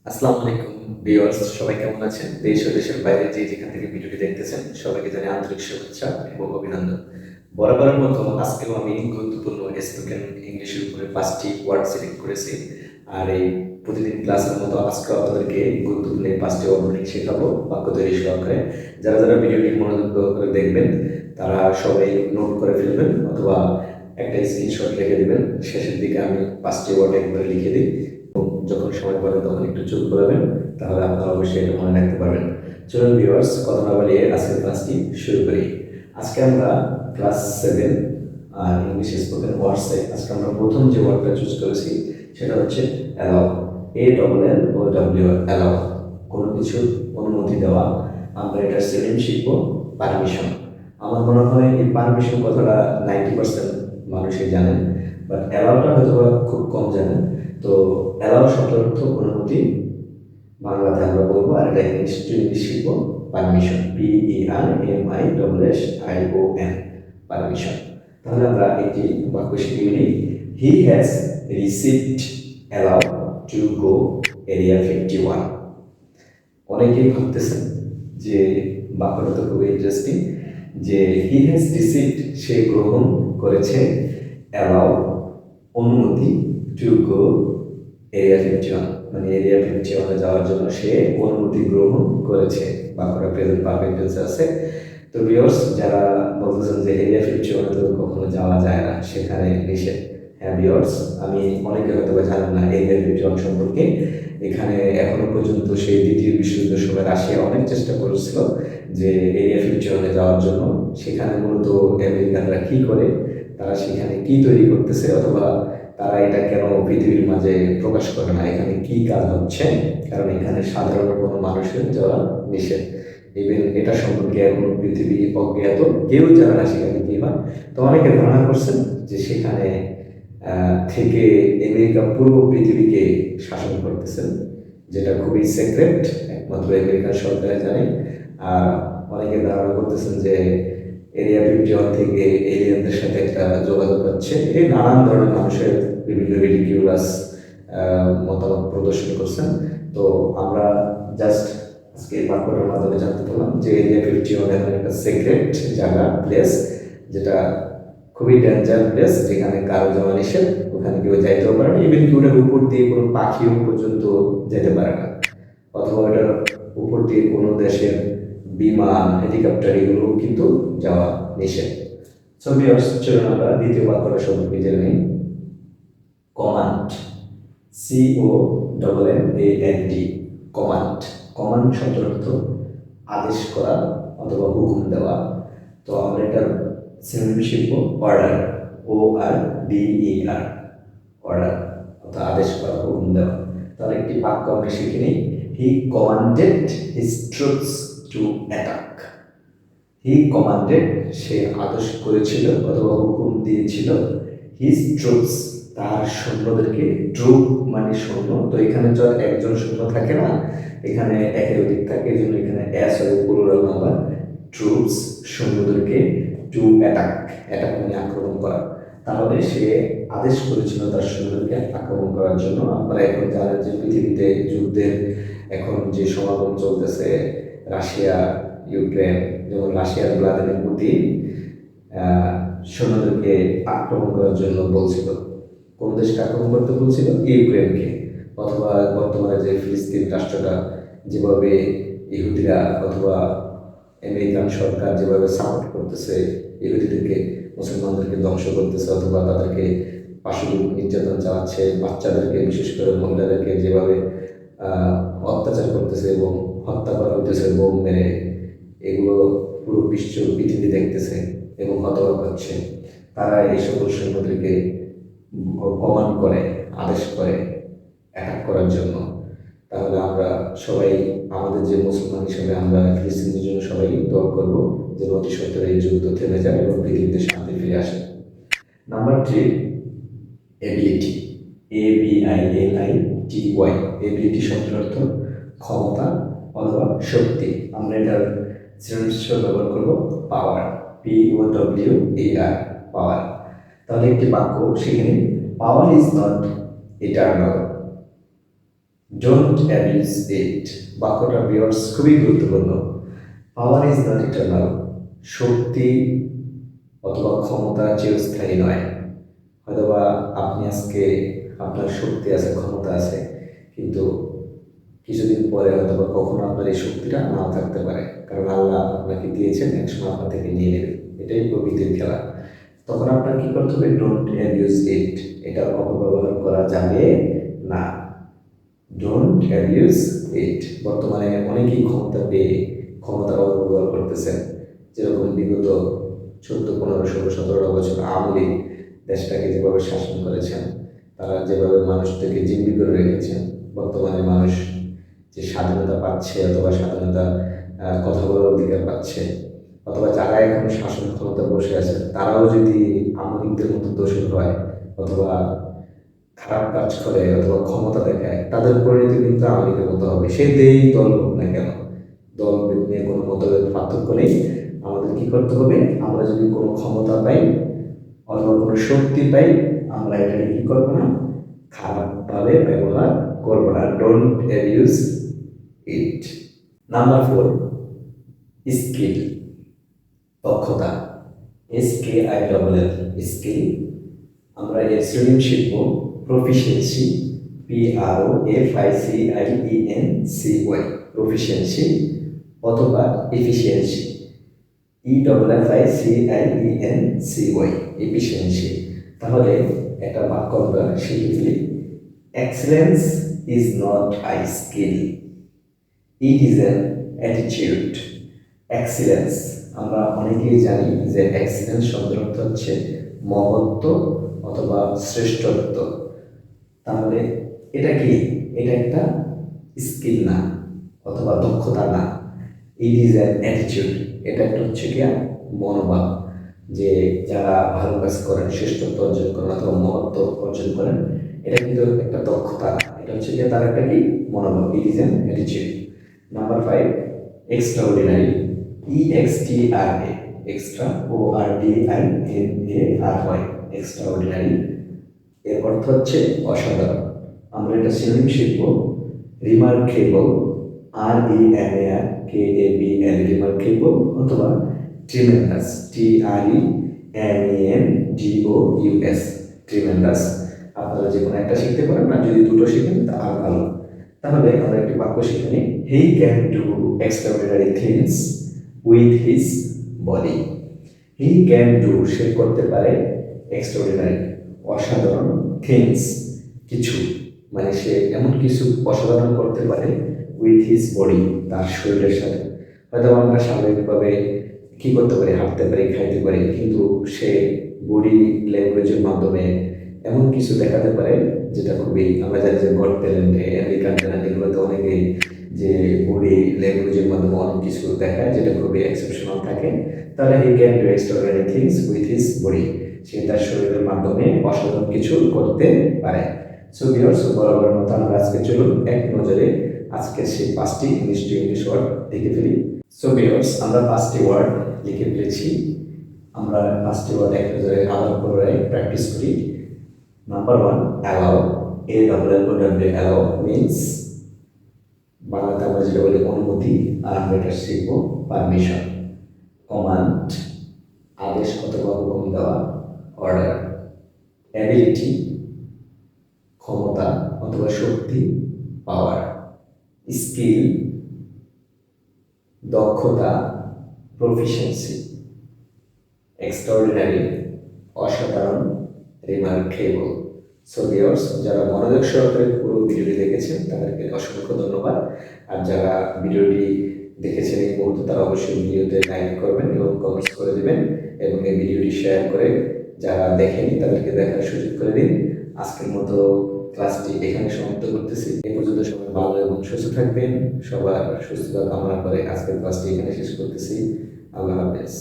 আসসালামু আলাইকুম ভিউয়ার্স, সবাই কেমন আছেন? দেশ ও দেশের বাইরে যে যেখান থেকে ভিডিওটি দেখতেছেন সবাইকে জানাই আন্তরিক শুভেচ্ছা এবং অভিনন্দন। বরাবরের মতো আজকেও আমি গুরুত্বপূর্ণ স্পোকেন ইংলিশের উপরে 5টি ওয়ার্ড সিলেক্ট করেছি। আর এই প্রতিদিন ক্লাসের মতো আজকে আপনাদেরকে গুরুত্বপূর্ণ এই 5টি ওয়ার্ড শেখাবো বাক্য তৈরি সহকারে। যারা যারা ভিডিওটি মনোযোগ করে দেখবেন তারা সবাই নোট করে ফেলবেন অথবা একটা স্ক্রিনশট রেখে দেবেন। শেষের দিকে আমি 5টি ওয়ার্ড একবারে লিখে দিই। যখন সময় পাবেন তখন একটু চোখ খোলাবেন, তাহলে আপনারা অবশ্যই এটা মনে রাখতে পারবেন। চলুন ভিউয়ার্স, কথা না বাড়িয়ে আজকের ক্লাসটি শুরু করি। আজকে আমরা ক্লাস 7 আর ইংলিশ স্পোকেন ওয়ার্ডসে আজকে আমরা প্রথম যে ওয়ার্ডটা চুজ করেছি সেটা হচ্ছে অ্যালাউ। ALLOW, অ্যালাউ, কোনো কিছু অনুমতি দেওয়া। আমরা এটার সিনোনিম শিখবো পারমিশন। আমার মনে হয় এই পারমিশন কথাটা 90% মানুষই জানেন, বাট অ্যালাউটা হয়তো খুব কম জানেন। তো অ্যালাউ শব্দের অর্থ অনুমতি, বাংলাতে আমরা বলবো, আর এটা ইংলিশ শিখবো পারমিশন, PERMISSION, পারমিশন। তাহলে আমরা একটি বাক্য শিখে নিই। He has received allow to go area 51। অনেকেই ভাবতেছেন যে বাক্যটা তো খুবই ইন্টারেস্টিং, যে হি হ্যাজ রিসিভড, সে গ্রহণ করেছে, অ্যালাউ, অনুমতি, টু গো এরিয়া 51, মানে এরিয়া 51 যাওয়ার জন্য সে অনুমতি গ্রহণ করেছে। বাক্যটা প্রেজেন্ট পারফেক্ট টেন্সে আছে। তো ভিউয়ার্স, যারা বলতেছেন যে এরিয়া 51 তো কখনো যাওয়া যায় না, সেখানে নিষেধ। হ্যাঁ ভিউয়ার্স, আমি অনেকে হয়তো জানেন না এরিয়া 51 সম্পর্কে। এখানে এখনো পর্যন্ত সেই দ্বিতীয় বিশ্বযুদ্ধের সময় রাশিয়া অনেক চেষ্টা করেছিল যে এরিয়া 51 যাওয়ার জন্য। সেখানে মূলত আমেরিকানরা কি করে, তারা সেখানে কি তৈরি করতেছে, অথবা তারা এটা কেন পৃথিবীর মাঝে প্রকাশ করে না, এখানে কি কাজ হচ্ছে, কারণ এখানে সাধারণ কোনো মানুষের যাওয়া নিষেধ। ইভেন এটা সম্পর্কে এখন পৃথিবী অজ্ঞাত, কেউ জানে না সেখানে কি হয়। তো অনেকে ধারণা করছেন যে সেখানে থেকে আমেরিকা পুরো পৃথিবীকে শাসন করতেছেন, যেটা খুবই সিক্রেট, একমাত্র আমেরিকার সরকার জানে। আর অনেকে ধারণা করতেছেন যে এরিয়া 51 থেকে এলিয়েনদের সাথে একটা যোগাযোগ হচ্ছে। এই নানান ধরনের মানুষের বিভিন্ন রিডিকিউলাস মতামত প্রদর্শন করছেন। তো আমরা জাস্ট আজকে এই বাক্যটার মাধ্যমে জানতে পারলাম যে এরিয়া 51 এখন একটা সিক্রেট জায়গা, প্লেস, যেটা খুবই ডেঞ্জার প্লেস, যেখানে কারো যাওয়া নিষেধ, ওখানে কেউ যাইতেও পারে না। ইভেন ওটার উপর দিয়ে কোনো পাখিও পর্যন্ত যেতে পারে না, অথবা ওটার উপর দিয়ে কোনো দেশের বিমান, হেলিকপ্টার, এগুলো কিন্তু যাওয়া নিষেধ। সো ভিউয়ার্স, চলুন আমরা দ্বিতীয় বাক্যটা সম্পর্কে জেনে নিই। Command, COMMAND, command. কমান্ড শব্দের অর্থ আদেশ করা অথবা হুকুম দেওয়া। তো আমরা এটার সিনোনিম শিখবো অর্ডার, ORDER, অর্ডার অর্থাৎ আদেশ করা, হুকুম দেওয়া। তাহলে একটি বাক্য আমরা শিখে নিই। He commanded his troops to attack. He commanded, সে আদেশ করেছিল অথবা হুকুম দিয়েছিল, হিজ ট্রুপস, তার সৈন্যদেরকে। ট্রুপ মানে সৈন্য, তো এখানে তো একজন সৈন্য থাকে না, এখানে একাধিক থাকে, এই জন্য এখানে এস হবে প্লুরাল নাম্বার। ট্রুপস, সৈন্যদেরকে, টু অ্যাটাক, অ্যাটাক মানে আক্রমণ করা। তাহলে সে আদেশ করেছিল তার সৈন্যদেরকে আক্রমণ করার জন্য। আপনারা এখন জানেন যে পৃথিবীতে যুদ্ধের এখন যে সমাগম চলতেছে, রাশিয়া ইউক্রেন, যেমন রাশিয়ার ভ্লাদিমির পুতিন সৈন্যদেরকে আক্রমণ করার জন্য বলছিল। কোন দেশকে আক্রমণ করতে বলছিল? ইউক্রেনকে। অথবা বর্তমানে যে ফিলিস্তিন রাষ্ট্রটা যেভাবে ইহুদিরা অথবা আমেরিকান সরকার যেভাবে সাপোর্ট করতেছে ইহুদিদেরকে, মুসলমানদেরকে ধ্বংস করতেছে অথবা তাদেরকে পাশবিক নির্যাতন চালাচ্ছে, বাচ্চাদেরকে বিশেষ করে মহিলাদেরকে যেভাবে অত্যাচার করতেছে এবং হত্যা করা হইতেছে বোম মেরে, এগুলো পুরো বিশ্ব পৃথিবী দেখতেছে এবং হতবাক হচ্ছে। তারা এই সকল সৈন্যদেরকে কমান্ড করে, আদেশ করে অ্যাটাক করার জন্য। তাহলে আমরা সবাই, আমাদের যে মুসলমান হিসেবে আমরা ফিলিস্তিনের জন্য সবাই দোয়া করব যে অতি সত্বর এই যুদ্ধ থেমে যায় এবং পৃথিবীতে শান্তি ফিরে আসে। Number 3, ability, ABILITY। এবিলিটি শব্দের অর্থ ক্ষমতা অথবা শক্তি। আমরা এটার সিনোনিম হিসেবে ব্যবহার করব পাওয়ার, POWER, পাওয়ার। তাহলে একটি বাক্য শিখে নিন। Power is not eternal. Don't abuse it. বাক্যটা ভিউয়ার্স খুবই গুরুত্বপূর্ণ। Power is not eternal. শক্তি অথবা ক্ষমতা চিরস্থায়ী নয়। হয়তোবা আপনি আজকে আপনার শক্তি আছে, ক্ষমতা আছে, কিন্তু কিছুদিন পরে হয়তোবা কখনো আপনার এই শক্তিটা নাও থাকতে পারে, কারণ আল্লাহ আপনাকে দিয়েছেন, একসময় আপনার থেকে নিয়ে নেবেন। এটাই প্রকৃতির খেলা। তখন আপনার কি করতে হবে? ডোন্ট অ্যাবিউজ ইট। এটার অপব্যবহার করা যাবে না। ডোন্ট অ্যাবিউজ ইট। বর্তমানে অনেকেই ক্ষমতা পেয়ে ক্ষমতার অপব্যবহার করতেছেন। যেরকম বিগত 14, 15, 16, 17টা বছর আওয়ামী লীগ দেশটাকে যেভাবে শাসন করেছেন, তারা যেভাবে মানুষদেরকে জিম্মি করে রেখেছেন, বর্তমানে মানুষ যে স্বাধীনতা পাচ্ছে অথবা স্বাধীনতা কথা বলার অধিকার পাচ্ছে, অথবা যারা এখন শাসন ক্ষমতা বসে আছে তারাও যদি আওয়ামী লীগদের মতো দোষী হয় অথবা খারাপ কাজ করে অথবা ক্ষমতা দেখায়, তাদের পরিণতি কিন্তু আওয়ামী লীগের মতো হবে। সে যেই দল হোক না কেন, দল নিয়ে কোনো মতভেদ পার্থক্য নেই। আমাদের কি করতে হবে? আমরা যদি কোনো ক্ষমতা পাই অথবা কোনো শক্তি পাই, আমরা এটাকে কি করবো না? খারাপভাবে ব্যবহার করবো না। Don't abuse it. Number 4, skill, দক্ষতা। SKILL, skill. আমরা এর সিনোনিম শিখব প্রফিসিয়েন্সি, PROFICIENCY, প্রফিসিয়েন্সি, অথবা এফিসিয়েন্সি, EFFICIENCY, এফিসিয়েন্সি। তাহলে একটা বাক্য আমরা শিখে ফেলি। Excellence is not I skill, it is an attitude. Excellence, আমরা অনেকেই জানি যে এক্সিলেন্স শব্দের অর্থ হচ্ছে মহত্ব অথবা শ্রেষ্ঠত্ব। তাহলে এটা কি? এটা একটা স্কিল না অথবা দক্ষতা না। It is an attitude. এটা একটা হচ্ছে কি মনোভাব, যে যারা ভালো কাজ করেন, শ্রেষ্ঠত্ব অর্জন করেন অথবা মহত্ব অর্জন করেন, এটা কিন্তু একটা দক্ষতা না, এটা হচ্ছে কি তার একটা কি মনোভাব। It is an attitude. Number 5, extraordinary, EXTRA, extra, ORDINARY, extraordinary. এর অর্থ হচ্ছে অসাধারণ। আমরা এটা সিনোনিম শিখব রিমার্কেবল, REMARKABL, রিমার্কেবল, অথবা ট্রিমেন্ডাস, TREMANDOUS, ট্রিমেন্ডাস। আপনারা যে কোনো একটা শিখতে পারেন, না যদি দুটো শিখেন তা আর ভালো। তাহলে আমরা একটি বাক্য শিখে নিই। He can do extraordinary things with his body. He can do, সে করতে পারে, এক্সট্রাঅর্ডিনারি, অসাধারণ, থিংস, কিছু, মানে সে এমন কিছু অসাধারণ করতে পারে উইথ হিজ বডি, তার শরীরের সাথে। হয়তো আমরা স্বাভাবিকভাবে কি করতে পারি? হাঁটতে পারি, খাইতে পারি, কিন্তু সে বডি ল্যাঙ্গুয়েজের মাধ্যমে এমন কিছু দেখাতে পারে যেটা খুবই, আমরা জানি যে গড ট্যালেন্টে, আমেরিকান ট্যালেন্ট, এগুলোতে অনেকেই যে বডি ল্যাঙ্গুয়েজের মাধ্যমে অনেক কিছু দেখায় যেটা খুবই এক্সেপশনাল থাকে। তাহলে he can do extraordinary things with his body, সে তার শরীরের মাধ্যমে অসাধারণ কিছু করতে পারে। সো ভিউয়ার্স, বরাবর মতো আমরা আজকে চলুন এক নজরে আজকের সেই 5টি ইংলিশ টু ইংলিশ ওয়ার্ড দেখে ফেলি। সো ভিউয়ার্স, আমরা 5টি ওয়ার্ড লিখে ফেলেছি। আমরা 5টি ওয়ার্ড এক নজরে আলাদা করে প্র্যাকটিস করি। Number 1, allow, ALLOW, allow means, বাংলাতে আমরা যেটা বলি অনুমতি, আর আমরা এটা শিখবো পারমিশন। কমান্ড, আদেশ অথবা হুকুম দেওয়া, অর্ডার। অ্যাবিলিটি, ক্ষমতা অথবা শক্তি, পাওয়ার। স্কিল, দক্ষতা, প্রফিসিয়েন্সি। এক্সট্রাঅর্ডিনারি, অসাধারণ, রিমার্কেবল। সো ভিউয়ার্স, যারা মনোযোগ সহকারে পুরো ভিডিওটি দেখেছেন তাদেরকে অসংখ্য ধন্যবাদ। আর যারা ভিডিওটি দেখেছেন এই মুহূর্তে, তারা অবশ্যই ভিডিওতে লাইক করবেন এবং কমেন্টস করে দেবেন, এবং এই ভিডিওটি শেয়ার করে যারা দেখেনি তাদেরকে দেখার সুযোগ করে দিন। আজকের মতো ক্লাসটি এখানে সমাপ্ত করতেছি। এই পর্যন্ত সবাই ভালো এবং সুস্থ থাকবেন। সবার সুস্থতা কামনা করে আজকের ক্লাসটি এখানে শেষ করতেছি। আল্লাহ হাফেজ।